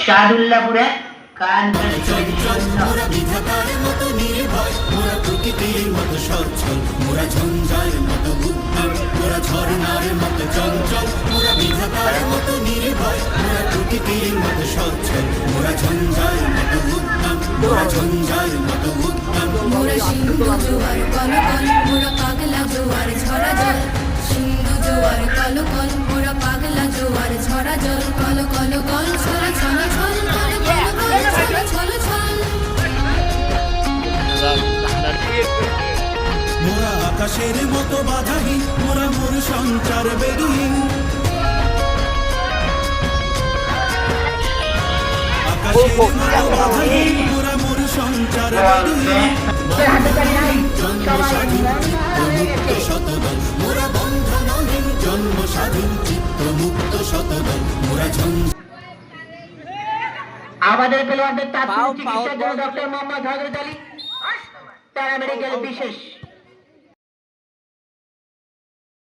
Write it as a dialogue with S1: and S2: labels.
S1: শাদুল্লাহপুরে কান
S2: মোরা বিধাতার মতো নির্ভয়, মোরা প্রকৃতির মতো সচ্ছল, মোরা ঝঞ্ঝার মতো উদ্যম, মোরা ঝর্ণার মতো চঞ্চল, মোরা বিধাতার মতো নির্ভয়, মোরা প্রকৃতির মতো সচ্ছল, মোরা ঝঞ্ঝার মতো উদ্যম, মোরা ঝঞ্ঝার মতো উদ্যম।
S3: মোরা সিন্ধু জোয়ার কলকল, মোরা পাগলা জোয়ার ঝরা জল, সিন্ধু জোয়ার কলকল, মোরা পাগলা জোয়ার ঝরা জল, কল কল কল ছল ছল ছল, কল কল কল ছল ছল ছল।
S2: মোরা আকাশের মতো বাধাহীন, মোরা মোর সঞ্চার বেগহীন, আকাশের মতো বাধাহীন, মোরা মোর সঞ্চার বেগহীন। জন্ম স্বাধীন চিত্ত মুক্ত শতদল, মোরা বন্ধনহীন জন্ম স্বাধীন চিত্ত মুক্ত শতদল, মোরা ঝঞ্ঝা।
S1: আমাদের প্লেয়ারদের তাৎক্ষণিক চিকিৎসার জন্য ডক্টর মোহাম্মদ হযরত আলী প্যারামেডিক্যাল বিশেষ